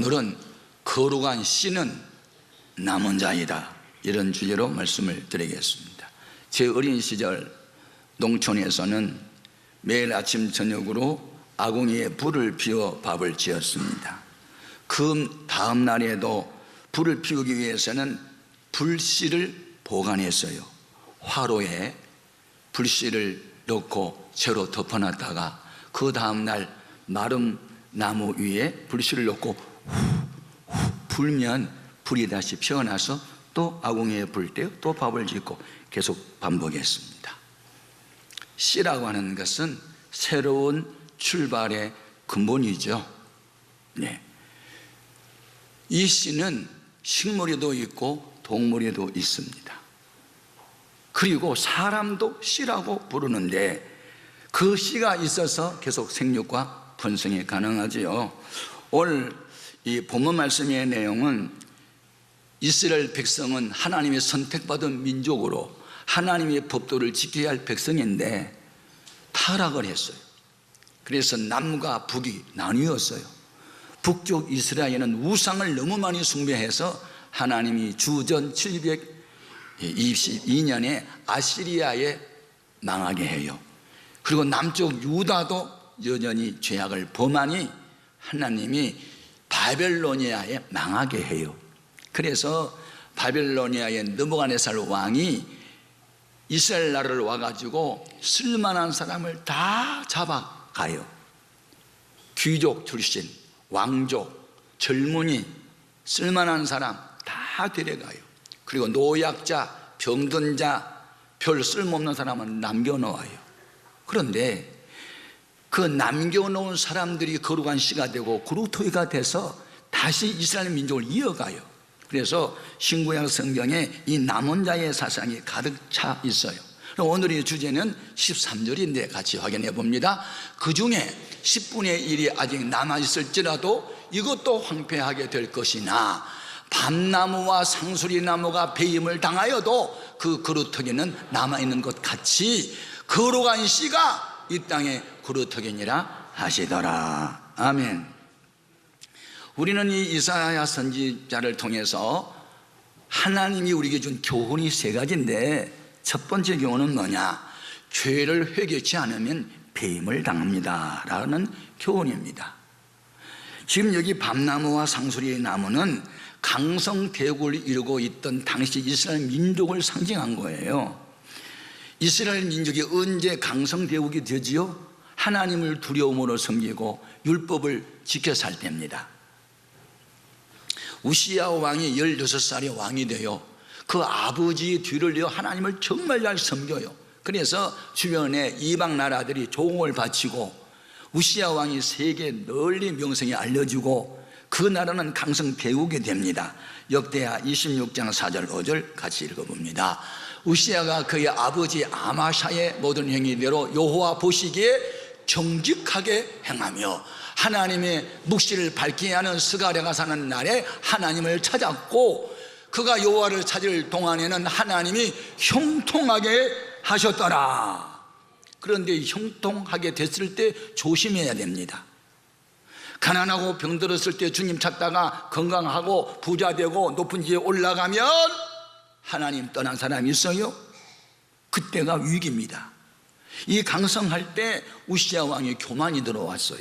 오늘은 거룩한 씨는 남은 자이다, 이런 주제로 말씀을 드리겠습니다. 제 어린 시절 농촌에서는 매일 아침 저녁으로 아궁이에 불을 피워 밥을 지었습니다. 그 다음 날에도 불을 피우기 위해서는 불씨를 보관했어요. 화로에 불씨를 넣고 채로 덮어놨다가 그 다음 날 마른 나무 위에 불씨를 넣고 후 불면 불이 다시 피어나서 또 아궁이에 불 때 또 밥을 짓고 계속 반복했습니다. 씨라고 하는 것은 새로운 출발의 근본이죠. 네. 이 씨는 식물에도 있고 동물에도 있습니다. 그리고 사람도 씨라고 부르는데 그 씨가 있어서 계속 생육과 번성이 가능하지요. 오늘 이 본문 말씀의 내용은 이스라엘 백성은 하나님의 선택받은 민족으로 하나님의 법도를 지켜야 할 백성인데 타락을 했어요. 그래서 남과 북이 나뉘었어요. 북쪽 이스라엘은 우상을 너무 많이 숭배해서 하나님이 주전 722년에 아시리아에 망하게 해요. 그리고 남쪽 유다도 여전히 죄악을 범하니 하나님이 바벨로니아에 망하게 해요. 그래서 바벨로니아의 느부갓네살 왕이 이스라엘 나라를 와가지고 쓸만한 사람을 다 잡아가요. 귀족 출신, 왕족, 젊은이, 쓸만한 사람 다 데려가요. 그리고 노약자, 병든 자, 별 쓸모없는 사람은 남겨놓아요. 그런데 그 남겨놓은 사람들이 거룩한 씨가 되고 그루터기가 돼서 다시 이스라엘 민족을 이어가요. 그래서 신구약 성경에 이 남은 자의 사상이 가득 차 있어요. 오늘의 주제는 13절인데 같이 확인해 봅니다. 그 중에 10분의 1이 아직 남아있을지라도 이것도 황폐하게 될 것이나 밤나무와 상수리나무가 배임을 당하여도 그 그루터기는 남아있는 것 같이 거룩한 씨가 이 땅에 그루터기니라 하시더라. 아멘. 우리는 이 이사야 선지자를 통해서 하나님이 우리에게 준 교훈이 세 가지인데 첫 번째 교훈은 뭐냐? 죄를 회개치 않으면 배임을 당합니다 라는 교훈입니다. 지금 여기 밤나무와 상수리의 나무는 강성대국을 이루고 있던 당시 이스라엘 민족을 상징한 거예요. 이스라엘 민족이 언제 강성대국이 되지요? 하나님을 두려움으로 섬기고 율법을 지켜 살 때입니다. 우시야 왕이 16살에 왕이 돼요. 그 아버지의 뒤를 이어 하나님을 정말 잘 섬겨요. 그래서 주변에 이방 나라들이 조공을 바치고 우시야 왕이 세계 널리 명성이 알려지고 그 나라는 강성대국이 됩니다. 역대하 26장 4절 5절 같이 읽어봅니다. 우시야가 그의 아버지 아마샤의 모든 행위대로 여호와 보시기에 정직하게 행하며 하나님의 묵시를 밝게 하는 스가랴가 사는 날에 하나님을 찾았고 그가 여호와를 찾을 동안에는 하나님이 형통하게 하셨더라. 그런데 형통하게 됐을 때 조심해야 됩니다. 가난하고 병들었을 때 주님 찾다가 건강하고 부자 되고 높은 지에 올라가면 하나님 떠난 사람이 있어요? 그때가 위기입니다. 이 강성할 때 우시야 왕의 교만이 들어왔어요.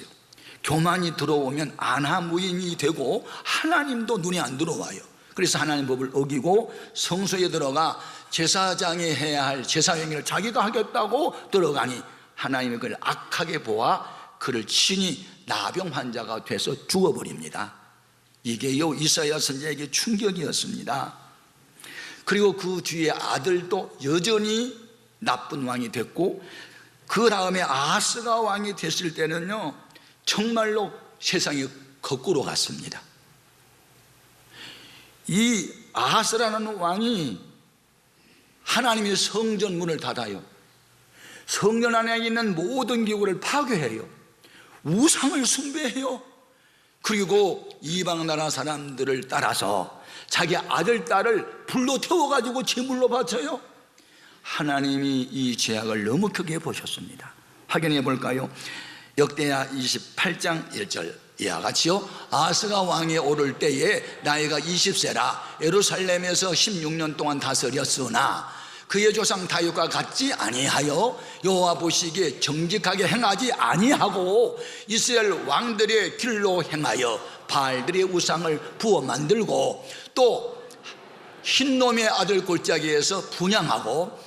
교만이 들어오면 안하무인이 되고 하나님도 눈에 안 들어와요. 그래서 하나님 법을 어기고 성소에 들어가 제사장이 해야 할 제사 행위를 자기가 하겠다고 들어가니 하나님이 그를 악하게 보아 그를 친히 나병 환자가 돼서 죽어버립니다. 이게요 이사야 선지자에게 충격이었습니다. 그리고 그 뒤에 아들도 여전히 나쁜 왕이 됐고 그 다음에 아하스가 왕이 됐을 때는요 정말로 세상이 거꾸로 갔습니다. 이 아하스라는 왕이 하나님의 성전 문을 닫아요. 성전 안에 있는 모든 기구를 파괴해요. 우상을 숭배해요. 그리고 이방 나라 사람들을 따라서 자기 아들, 딸을 불로 태워가지고 제물로 바쳐요. 하나님이 이 죄악을 너무 크게 보셨습니다. 확인해 볼까요? 역대하 28장 1절 이와 같이요, 아스가 왕에 오를 때에 나이가 20세라 예루살렘에서 16년 동안 다스렸으나 그의 조상 다윗과 같지 아니하여 여호와 보시기에 정직하게 행하지 아니하고 이스라엘 왕들의 길로 행하여 바알들의 우상을 부어 만들고 또 흰놈의 아들 골짜기에서 분향하고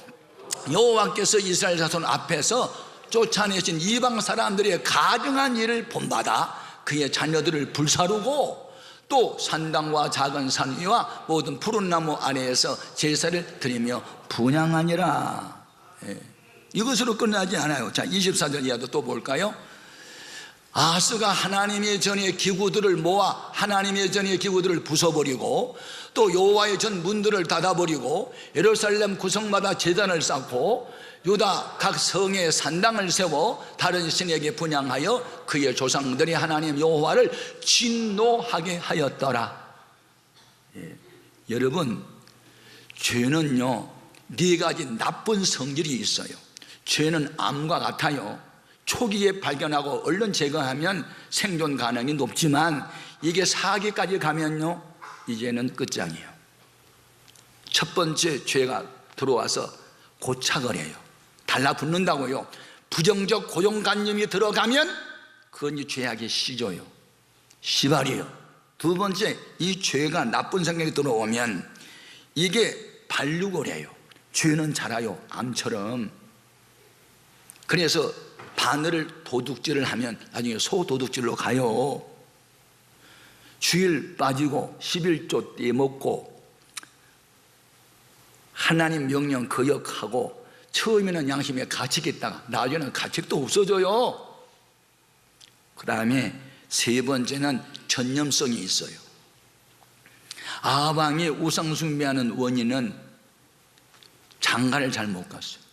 여호와께서 이스라엘 자손 앞에서 쫓아내신 이방 사람들의 가증한 일을 본받아 그의 자녀들을 불사르고 또 산당과 작은 산 위와 모든 푸른 나무 아래에서 제사를 드리며 분향하니라. 이것으로 끝나지 않아요. 자, 24절 이하도 또 볼까요? 아하스가 하나님의 전의 기구들을 모아 하나님의 전의 기구들을 부숴버리고 또 여호와의 전 문들을 닫아버리고 예루살렘 구성마다 제단을 쌓고 유다 각 성에 산당을 세워 다른 신에게 분향하여 그의 조상들이 하나님 여호와를 진노하게 하였더라. 여러분, 죄는요 네 가지 나쁜 성질이 있어요. 죄는 암과 같아요. 초기에 발견하고 얼른 제거하면 생존 가능이 높지만 이게 4기까지 가면요 이제는 끝장이에요. 첫 번째 죄가 들어와서 고착을 해요. 달라붙는다고요. 부정적 고정관념이 들어가면 그건 이 죄악의 시조요, 시발이에요. 두 번째, 이 죄가 나쁜 생각이 들어오면 이게 반륙을 해요. 죄는 자라요, 암처럼. 그래서 바늘을 도둑질을 하면 나중에 소도둑질로 가요. 주일 빠지고 11조 떼먹고 하나님 명령 거역하고 처음에는 양심에 가책했다가 나중에는 가책도 없어져요. 그 다음에 세 번째는 전념성이 있어요. 아방이 우상 숭배하는 원인은 장가를 잘 못 갔어요.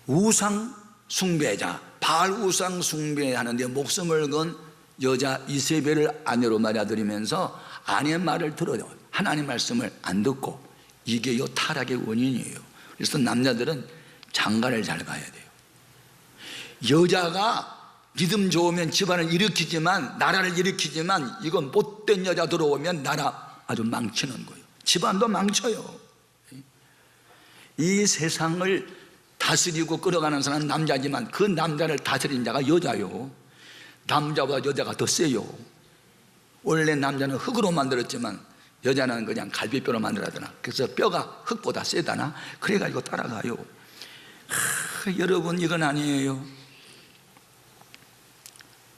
우상 숭배자, 바알 우상 숭배하는데 목숨을 건 여자 이세벨을 아내로 맞아들이면서 아내의 말을 들어요. 하나님 말씀을 안 듣고. 이게 요 타락의 원인이에요. 그래서 남자들은 장가를 잘 가야 돼요. 여자가 믿음 좋으면 집안을 일으키지만, 나라를 일으키지만 이건 못된 여자 들어오면 나라 아주 망치는 거예요. 집안도 망쳐요. 이 세상을 다스리고 끌어가는 사람은 남자지만 그 남자를 다스린 자가 여자요. 남자보다 여자가 더 세요. 원래 남자는 흙으로 만들었지만 여자는 그냥 갈비뼈로 만들어야 그래서 뼈가 흙보다 세다나 그래가지고 따라가요. 여러분, 이건 아니에요.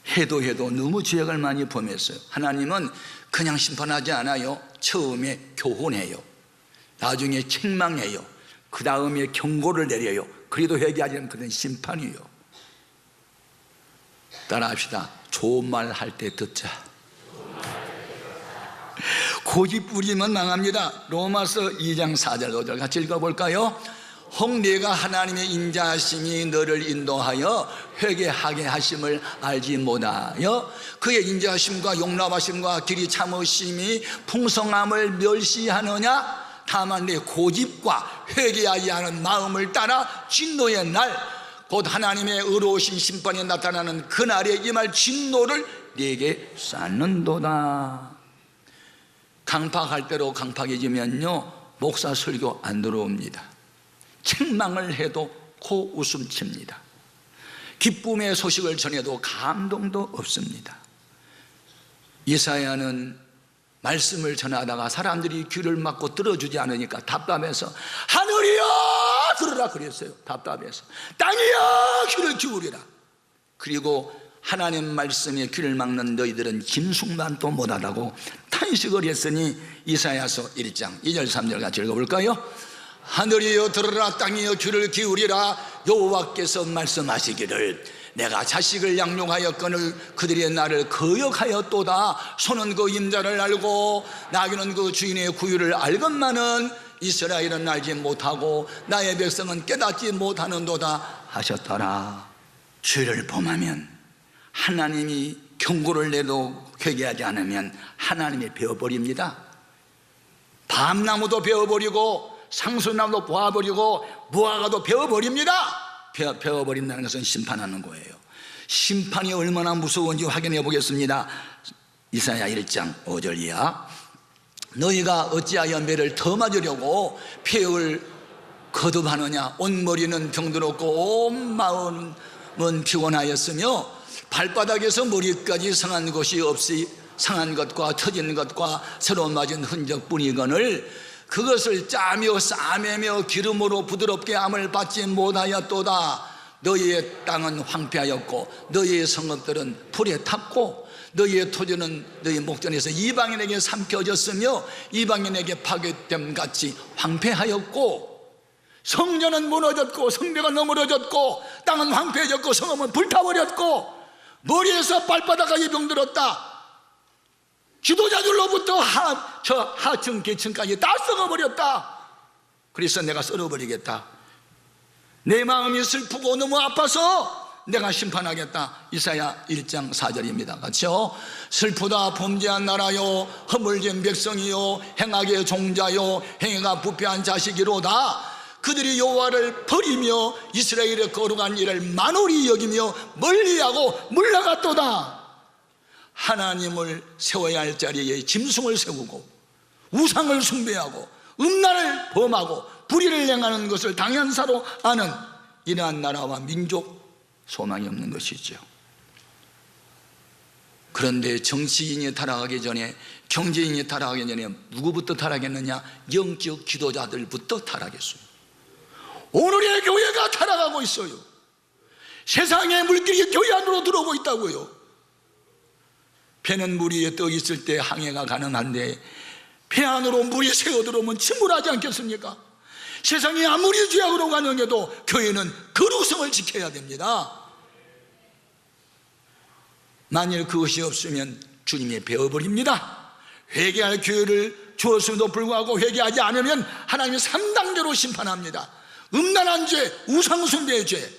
해도 너무 죄악을 많이 범했어요. 하나님은 그냥 심판하지 않아요. 처음에 교훈해요. 나중에 책망해요. 그 다음에 경고를 내려요. 그래도 회개하지 않으면 그건 심판이에요. 따라합시다. 좋은 말 할 때 듣자. 고집 부리면 망합니다. 로마서 2장 4절 5절 같이 읽어볼까요? 혹 네가 하나님의 인자하심이 너를 인도하여 회개하게 하심을 알지 못하여 그의 인자하심과 용납하심과 길이 참으심이 풍성함을 멸시하느냐? 다만 내 고집과 회개하지 않은 마음을 따라 진노의 날, 곧 하나님의 의로우신 심판이 나타나는 그날에 임할 진노를 네게 쌓는도다. 강팍할 대로 강팍해지면요 목사 설교 안 들어옵니다. 책망을 해도 코 웃음 칩니다. 기쁨의 소식을 전해도 감동도 없습니다. 이사야는 말씀을 전하다가 사람들이 귀를 막고 들어주지 않으니까 답답해서 하늘이여 들으라 그랬어요. 답답해서 땅이여 귀를 기울이라. 그리고 하나님 말씀에 귀를 막는 너희들은 김숙만도 못하다고 탄식을 했으니 이사야서 1장 2절 3절 같이 읽어볼까요? 하늘이여 들으라, 땅이여 귀를 기울이라. 여호와께서 말씀하시기를 내가 자식을 양육하였거늘 그들이 나를 거역하였도다. 소는 그 임자를 알고 나귀는 그 주인의 구유를 알건만은 이스라엘은 알지 못하고 나의 백성은 깨닫지 못하는도다 하셨더라. 죄를 범하면 하나님이 경고를 내도 회개하지 않으면 하나님이 베어버립니다. 밤나무도 베어버리고 상수나무도 보아버리고 무화과도 베어버립니다. 베어버린다는 것은 심판하는 거예요. 심판이 얼마나 무서운지 확인해 보겠습니다. 이사야 1장 5절 이하. 너희가 어찌하여 매를 더 맞으려고 폐역을 거듭하느냐. 온 머리는 병들었고 온 마음은 피곤하였으며 발바닥에서 머리까지 상한 것이 없이 상한 것과 터진 것과 새로 맞은 흔적뿐이거늘 그것을 짜며 싸매며 기름으로 부드럽게 암을 받지 못하였도다. 너희의 땅은 황폐하였고 너희의 성읍들은 불에 탔고 너희의 토지는 너희 목전에서 이방인에게 삼켜졌으며 이방인에게 파괴됨 같이 황폐하였고 성전은 무너졌고 성벽은 너무너졌고 땅은 황폐해졌고 성읍은 불타버렸고 머리에서 발바닥까지 병들었다. 지도자들로부터 하층 계층까지 다 썩어버렸다. 그래서 내가 썰어버리겠다. 내 마음이 슬프고 너무 아파서 내가 심판하겠다. 이사야 1장 4절입니다. 같이요. 슬프다 범죄한 나라요 허물진 백성이요 행악의 종자요 행위가 부패한 자식이로다. 그들이 여호와를 버리며 이스라엘의 거룩한 일을 만홀히 여기며 멀리하고 물러갔도다. 하나님을 세워야 할 자리에 짐승을 세우고 우상을 숭배하고 음란을 범하고 불의를 행하는 것을 당연사로 아는 이러한 나라와 민족 소망이 없는 것이죠. 그런데 정치인이 타락하기 전에 경제인이 타락하기 전에 누구부터 타락했느냐? 영적 지도자들부터 타락했어요. 오늘의 교회가 타락하고 있어요. 세상의 물길이 교회 안으로 들어오고 있다고요. 배는 물 위에 떠 있을 때 항해가 가능한데 배 안으로 물이 새어 들어오면 침몰하지 않겠습니까? 세상이 아무리 죄악으로 가능해도 교회는 거룩성을 지켜야 됩니다. 만일 그것이 없으면 주님이 베어버립니다. 회개할 기회를 주었음에도 불구하고 회개하지 않으면 하나님이 3단계로 심판합니다. 음란한 죄, 우상숭배의 죄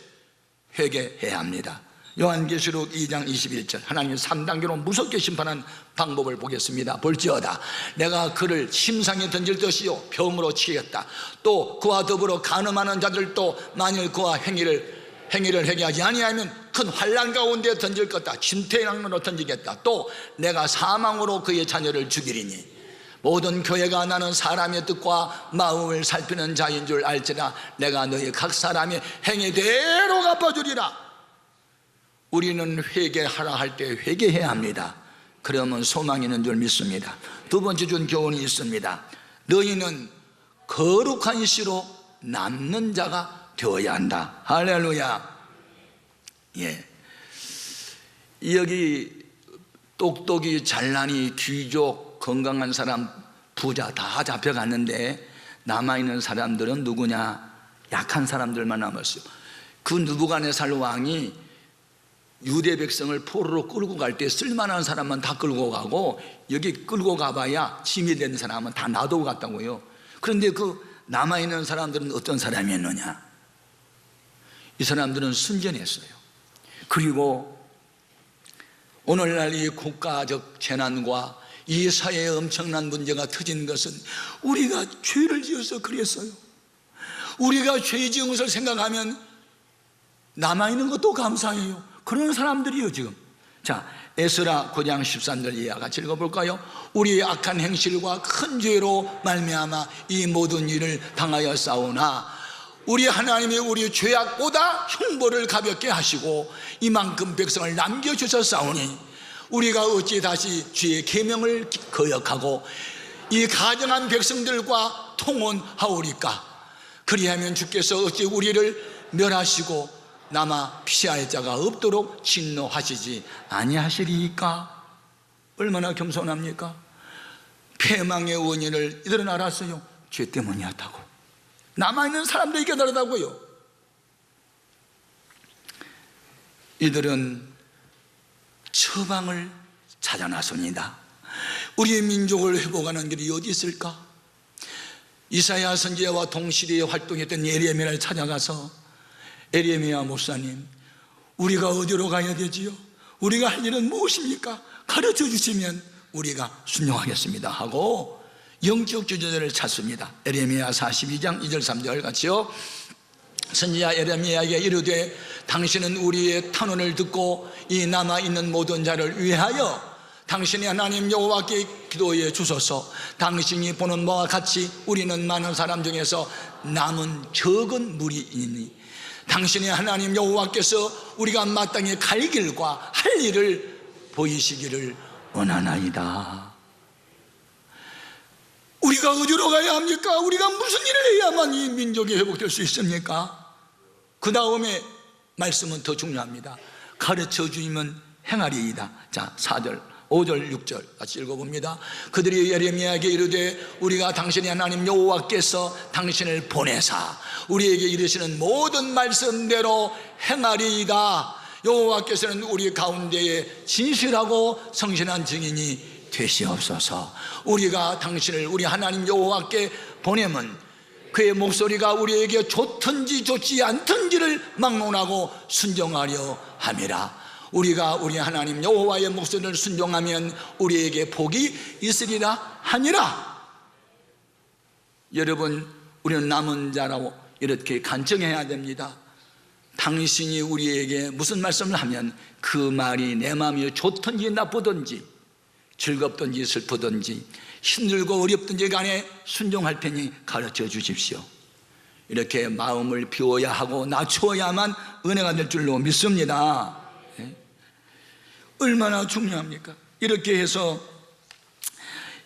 회개해야 합니다. 요한계시록 2장 21절 하나님이 3단계로 무섭게 심판한 방법을 보겠습니다. 볼지어다 내가 그를 심상에 던질 것이요 병으로 치겠다. 또 그와 더불어 간음하는 자들도 만일 그와 행위를 회개하지 아니하면 큰 환난 가운데 던질 것다. 진퇴양면으로 던지겠다. 또 내가 사망으로 그의 자녀를 죽이리니 모든 교회가 나는 사람의 뜻과 마음을 살피는 자인 줄 알지라 내가 너희 각 사람의 행위대로 갚아주리라. 우리는 회개하라 할 때 회개해야 합니다. 그러면 소망이 있는 줄 믿습니다. 두 번째 준 교훈이 있습니다. 너희는 거룩한 씨로 남는 자가 되어야 한다. 할렐루야. 예. 여기 똑똑이 잘난이 귀족 건강한 사람 부자 다 잡혀갔는데 남아있는 사람들은 누구냐? 약한 사람들만 남았어요. 그 느부갓네살 왕이 유대 백성을 포로로 끌고 갈 때 쓸만한 사람만 다 끌고 가고 여기 끌고 가봐야 짐이 된 사람은 다 놔두고 갔다고요. 그런데 그 남아있는 사람들은 어떤 사람이었느냐? 이 사람들은 순전했어요. 그리고 오늘날 이 국가적 재난과 이 사회에 엄청난 문제가 터진 것은 우리가 죄를 지어서 그랬어요. 우리가 죄 지은 것을 생각하면 남아있는 것도 감사해요. 그런 사람들이요 지금. 자, 에스라 9장 13절 이하 같이 읽어볼까요? 우리의 악한 행실과 큰 죄로 말미암아 이 모든 일을 당하여 싸우나 우리 하나님이 우리 죄악보다 형벌을 가볍게 하시고 이만큼 백성을 남겨주셨사오니 우리가 어찌 다시 주의 계명을 거역하고 이 가정한 백성들과 통혼하오리까? 그리하면 주께서 어찌 우리를 멸하시고 남아 피할 자가 없도록 진노하시지 아니하시리까? 얼마나 겸손합니까? 패망의 원인을 이들은 알았어요. 죄 때문이었다고. 남아있는 사람들이 깨달았다고요. 이들은 처방을 찾아 나섭니다. 우리의 민족을 회복하는 길이 어디 있을까? 이사야 선지자와 동시대에 활동했던 예레미야를 찾아가서 예레미야 목사님, 우리가 어디로 가야 되지요? 우리가 할 일은 무엇입니까? 가르쳐 주시면 우리가 순종하겠습니다 하고 영적 주제자를 찾습니다. 예레미야 42장 2절 3절 같이요. 선지자 예레미야에게 이르되 당신은 우리의 탄원을 듣고 이 남아있는 모든 자를 위하여 당신의 하나님 여호와께 기도해 주소서. 당신이 보는 바와 같이 우리는 많은 사람 중에서 남은 적은 무리이니 당신의 하나님 여호와께서 우리가 마땅히 갈 길과 할 일을 보이시기를 원하나이다. 우리가 어디로 가야 합니까? 우리가 무슨 일을 해야만 이 민족이 회복될 수 있습니까? 그 다음에 말씀은 더 중요합니다. 가르쳐 주면 행하리이다. 자, 4절 5절 6절 같이 읽어봅니다. 그들이 예레미야에게 이르되 우리가 당신의 하나님 여호와께서 당신을 보내사 우리에게 이르시는 모든 말씀대로 행하리이다. 여호와께서는 우리 가운데에 진실하고 성실한 증인이 되시옵소서. 우리가 당신을 우리 하나님 여호와께 보내면 그의 목소리가 우리에게 좋든지 좋지 않든지를 막론하고 순종하려 함이라. 우리가 우리 하나님 여호와의 목소리를 순종하면 우리에게 복이 있으리라 하니라. 여러분, 우리는 남은 자라고 이렇게 간청해야 됩니다. 당신이 우리에게 무슨 말씀을 하면 그 말이 내 마음이 좋든지 나쁘든지 즐겁든지 슬프든지 힘들고 어렵든지 간에 순종할 테니 가르쳐 주십시오. 이렇게 마음을 비워야 하고 낮추어야만 은혜가 될 줄로 믿습니다. 얼마나 중요합니까? 이렇게 해서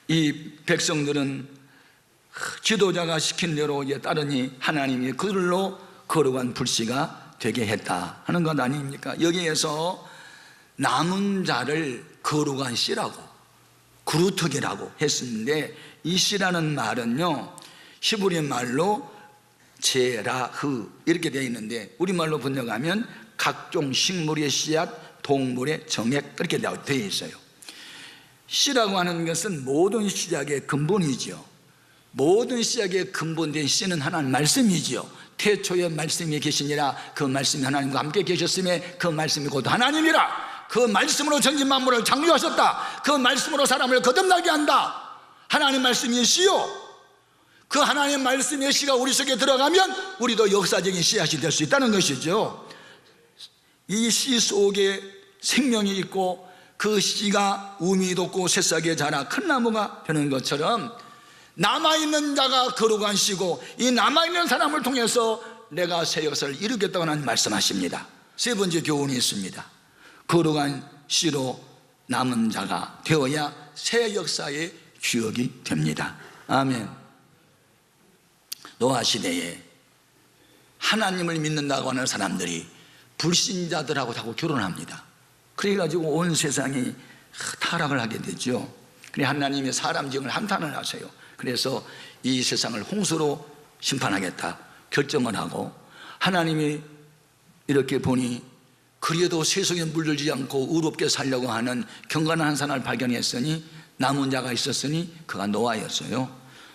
이 백성들은 지도자가 시킨 대로 따르니 하나님이 그들로 거룩한 불씨가 되게 했다 하는 것 아닙니까? 여기에서 남은 자를 거룩한 씨라고 그루터기라고 했었는데 이 씨라는 말은요 히브리 말로 제라흐 이렇게 되어 있는데 우리말로 번역하면 각종 식물의 씨앗 동물의 정액 그렇게 되어 있어요. 씨라고 하는 것은 모든 시작의 근본이지요. 모든 시작의 근본된 씨는 하나님 말씀이지요. 태초에 말씀이 계시니라 그 말씀이 하나님과 함께 계셨음에 그 말씀이 곧 하나님이라. 그 말씀으로 전진 만물을 창조하셨다. 그 말씀으로 사람을 거듭나게 한다. 하나님 말씀이 씨요. 그 하나님 말씀의 씨가 우리 속에 들어가면 우리도 역사적인 씨앗이 될 수 있다는 것이죠. 이 씨 속에 생명이 있고 그 씨가 우미 돋고 새싹에 자라 큰 나무가 되는 것처럼 남아있는 자가 거룩한 씨고 이 남아있는 사람을 통해서 내가 새 역사를 이루겠다고 말씀하십니다. 세 번째 교훈이 있습니다. 거룩한 씨로 남은 자가 되어야 새 역사의 주역이 됩니다. 아멘. 노아 시대에 하나님을 믿는다고 하는 사람들이 불신자들하고 자꾸 결혼합니다. 그래가지고 온 세상이 타락을 하게 되죠. 그래 하나님의 사람 지형을 한탄을 하세요. 그래서 이 세상을 홍수로 심판하겠다 결정을 하고 하나님이 이렇게 보니 그래도 세속에 물들지 않고 의롭게 살려고 하는 경건한 한 사람을 발견했으니 남은 자가 있었으니 그가 노아였어요.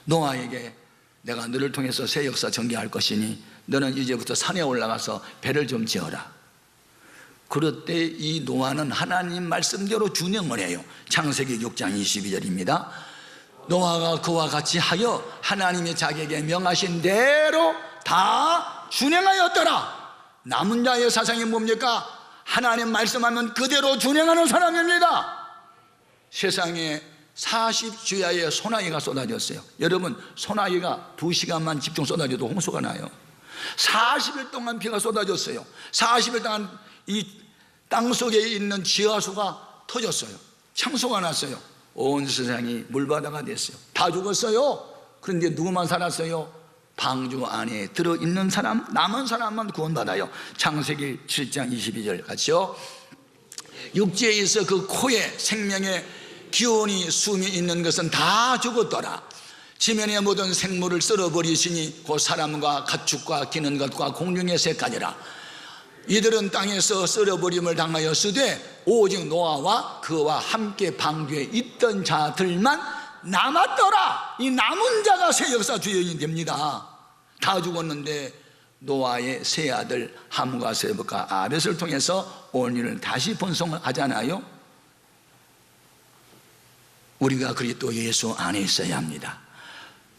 노아에게 내가 너를 통해서 새 역사 전개할 것이니 너는 이제부터 산에 올라가서 배를 좀 지어라. 그럴 때 이 노아는 하나님 말씀대로 준행을 해요. 창세기 6장 22절입니다. 노아가 그와 같이 하여 하나님이 자기에게 명하신 대로 다 준행하였더라. 남은 자의 사상이 뭡니까? 하나님 말씀하면 그대로 준행하는 사람입니다. 세상에 40주야의 소나기가 쏟아졌어요. 여러분, 소나기가 2시간만 집중 쏟아져도 홍수가 나요. 40일 동안 비가 쏟아졌어요. 40일 동안 이 땅속에 있는 지하수가 터졌어요. 창수가 났어요. 온 세상이 물바다가 됐어요. 다 죽었어요. 그런데 누구만 살았어요? 방주 안에 들어있는 사람, 남은 사람만 구원받아요. 창세기 7장 22절 같이요. 육지에 있어 그 코에 생명의 기운이 숨이 있는 것은 다 죽었더라. 지면의 모든 생물을 썰어버리시니 곧 사람과 가축과 기는 것과 공중의 새까지라. 이들은 땅에서 썰어버림을 당하였으되 오직 노아와 그와 함께 방주에 있던 자들만 남았더라. 이 남은 자가 새 역사 주역이 됩니다. 다 죽었는데 노아의 세 아들 함과 세벳과 아벳을 통해서 온 일을 다시 번성을 하잖아요. 우리가 그리스도 예수 안에 있어야 합니다.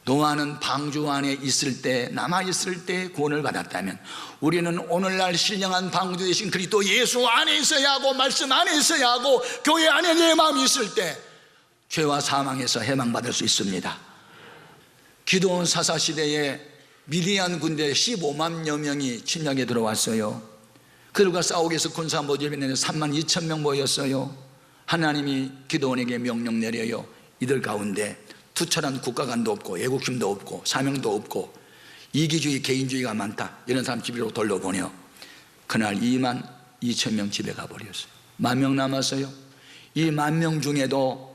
노아는 방주 안에 있을 때, 남아있을 때 구원을 받았다면 우리는 오늘날 신령한 방주 되신 그리스도 예수 안에 있어야 하고 말씀 안에 있어야 하고 교회 안에 내 마음이 있을 때 죄와 사망에서 해방받을 수 있습니다. 기드온 사사시대에 미디안 군대 15만여 명이 침략에 들어왔어요. 그들과 싸우기 위해서 군사 모집에는 32,000명 모였어요. 하나님이 기드온에게 명령 내려요. 이들 가운데 투철한 국가관도 없고 애국심도 없고 사명도 없고 이기주의 개인주의가 많다, 이런 사람 집으로 돌려보내요. 그날 22,000명 집에 가버렸어요. 10,000명 남았어요. 이 10,000명 중에도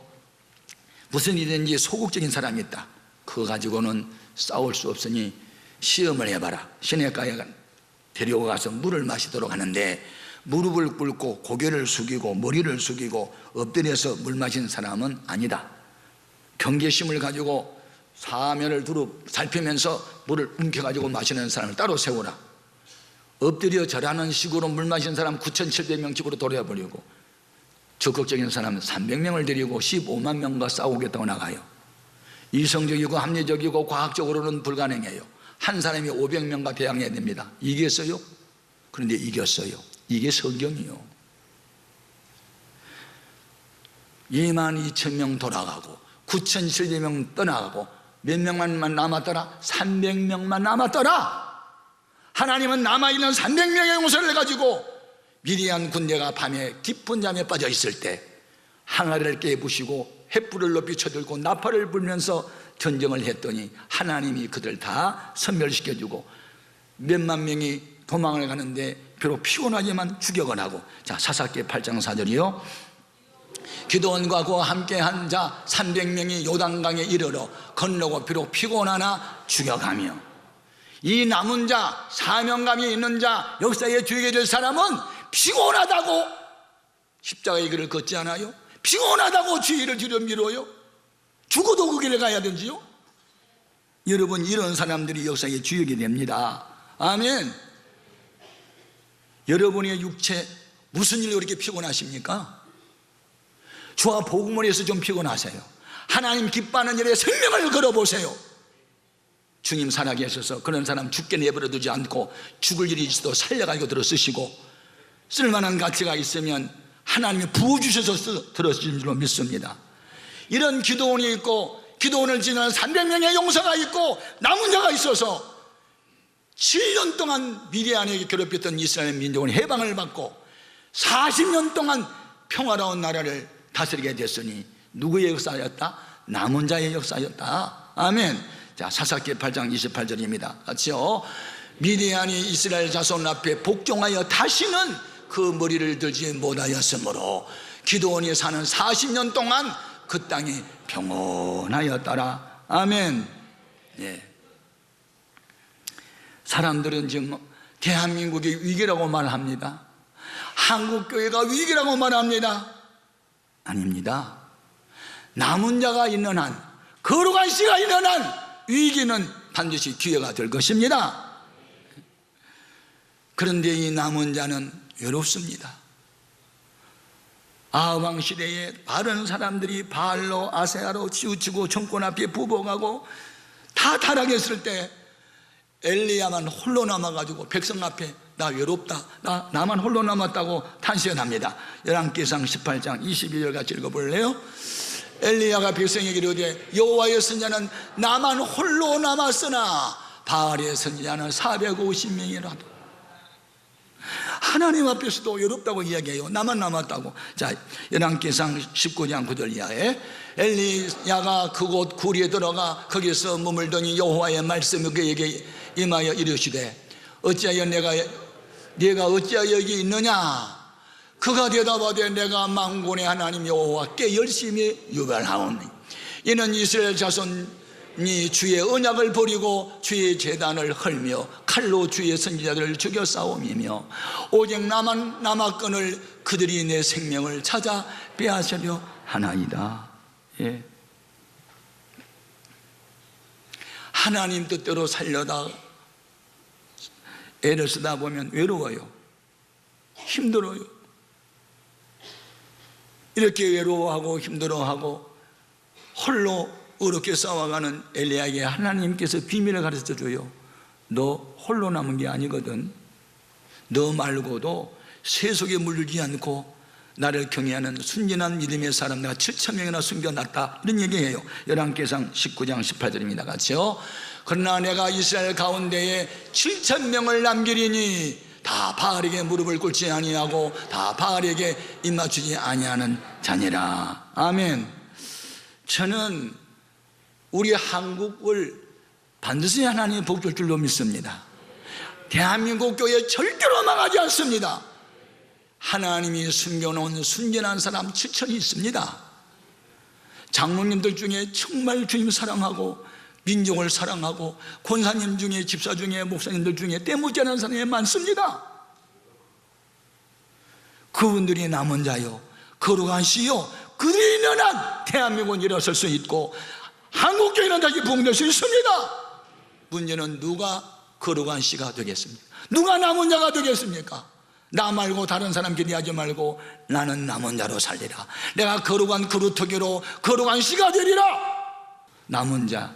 무슨 일인지 소극적인 사람이 있다. 그거 가지고는 싸울 수 없으니 시험을 해봐라. 시내가에 데려가서 물을 마시도록 하는데 무릎을 꿇고 고개를 숙이고 머리를 숙이고 엎드려서 물 마시는 사람은 아니다. 경계심을 가지고 사면을 두루 살피면서 물을 움켜가지고 마시는 사람을 따로 세우라. 엎드려 절하는 식으로 물 마시는 사람 9,700명 집으로 돌려버리고 적극적인 사람은 300명을 데리고 15만 명과 싸우겠다고 나가요. 이성적이고 합리적이고 과학적으로는 불가능해요. 한 사람이 500명과 대항해야 됩니다. 이겼어요? 그런데 이겼어요. 이게 성경이요. 22,000명 돌아가고 9,700명 떠나가고 몇 명만 남았더라? 300명만 남았더라. 하나님은 남아있는 300명의 용서를 가지고 미디안 군대가 밤에 깊은 잠에 빠져 있을 때 항아리를 깨부시고 횃불을 높이 쳐들고 나팔을 불면서 전쟁을 했더니 하나님이 그들 다 섬멸시켜주고 몇만 명이 도망을 가는데 비록 피곤하지만 추격을 하고, 자, 사사기 8장 4절이요. 기드온과 그와 함께한 자 300명이 요단강에 이르러 건너고 비록 피곤하나 죽여가며, 이 남은 자 사명감이 있는 자 역사에 주게 될 사람은 피곤하다고 십자가의 길을 걷지 않아요? 피곤하다고 주의를 뒤로 미뤄요? 죽어도 그 길을 가야 되지요? 여러분, 이런 사람들이 역사에 주역이 됩니다. 아멘. 여러분의 육체 무슨 일로 이렇게 피곤하십니까? 주와 복음을 위해서 좀 피곤하세요. 하나님 기뻐하는 일에 생명을 걸어보세요. 주님 살아계셔서 그런 사람 죽게 내버려 두지 않고 죽을 일이 있어도 살려가지고 들어 쓰시고 쓸만한 가치가 있으면 하나님이 부어주셔서 들어주신 줄로 믿습니다. 이런 기드온이 있고 기드온을 지나는 300명의 용사가 있고 남은 자가 있어서 7년 동안 미디안에게 괴롭혔던 이스라엘 민족은 해방을 받고 40년 동안 평화로운 나라를 다스리게 됐으니 누구의 역사였다? 남은 자의 역사였다. 아멘. 자, 사사기 8장 28절입니다. 같이요. 미디안이 이스라엘 자손 앞에 복종하여 다시는 그 머리를 들지 못하였으므로 기드온이 사는 40년 동안 그 땅이 평온하였더라. 아멘. 예. 사람들은 지금 대한민국이 위기라고 말합니다. 한국교회가 위기라고 말합니다. 아닙니다. 남은 자가 있는 한, 거룩한 씨가 있는 한 위기는 반드시 기회가 될 것입니다. 그런데 이 남은 자는 외롭습니다. 아합 시대에 바른 사람들이 바알로 아세아로 치우치고 정권 앞에 부복하고 다 타락했을 때 엘리야만 홀로 남아가지고 백성 앞에 나 외롭다, 나만 홀로 남았다고 탄식합니다. 열왕기상 18장 22절 같이 읽어볼래요? 엘리야가 백성에게 이르되 여호와의 선지자는 나만 홀로 남았으나 바알의 선지자는 450명이라도. 하나님 앞에서도 외롭다고 이야기해요. 나만 남았다고. 자, 열왕기상 19장 9절 이하에 엘리야가 그곳 구리에 들어가 거기서 머물더니 여호와의 말씀이 그에게 임하여 이르시되 어찌하여 네가 어찌하여 여기 있느냐? 그가 대답하되 내가 만군의 하나님 여호와께 열심히 유발하오니 이는 이스라엘 자손이 주의 언약을 버리고 주의 제단을 헐며 칼로 주의 선지자들을 죽여 싸움이며 오직 나만 남았거늘 그들이 내 생명을 찾아 빼앗으려 하나이다. 예. 하나님 뜻대로 살려다 애를 쓰다 보면 외로워요. 힘들어요. 이렇게 외로워하고 힘들어하고 홀로 어렵게 싸워가는 엘리야에게 하나님께서 비밀을 가르쳐줘요. 너 홀로 남은 게 아니거든. 너 말고도 세속에 물들지 않고 나를 경외하는 순진한 믿음의 사람 내가 7,000명이나 숨겨놨다, 이런 얘기해요. 열왕기상 19장 18절입니다. 같이요. 그러나 내가 이스라엘 가운데에 7,000명을 남기리니 다 바알에게 무릎을 꿇지 아니하고 다 바알에게 입맞추지 아니하는 자니라. 아멘. 저는 우리 한국을 반드시 하나님이 복줄 줄로 믿습니다. 대한민국 교회 절대로 망하지 않습니다. 하나님이 숨겨놓은 순전한 사람 7,000이 있습니다. 장로님들 중에 정말 주님 사랑하고 민족을 사랑하고 권사님 중에, 집사 중에, 목사님들 중에 때묻지 않은 사람이 많습니다. 그분들이 남은 자요, 거룩한 씨요, 그들이 있는 한 대한민국은 일어설 수 있고 한국교회는 다시 부흥될 수 있습니다. 문제는 누가 거룩한 씨가 되겠습니까? 누가 남은 자가 되겠습니까? 나 말고 다른 사람 기대하지 말고 나는 남은 자로 살리라. 내가 거룩한 그루터기로 거룩한 씨가 되리라. 남은 자,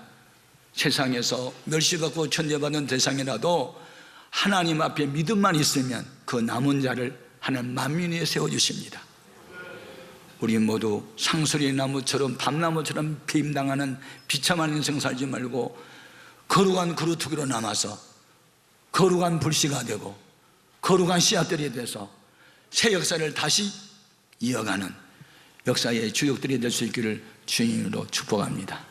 세상에서 멸시받고 천대받는 대상이라도 하나님 앞에 믿음만 있으면 그 남은 자를 하나님 만민 위에 세워주십니다. 우리 모두 상수리 나무처럼 밤나무처럼 배임당하는 비참한 인생 살지 말고 거룩한 그루터기로 남아서 거룩한 불씨가 되고 거룩한 씨앗들이 돼서 새 역사를 다시 이어가는 역사의 주역들이 될 수 있기를 주님으로 축복합니다.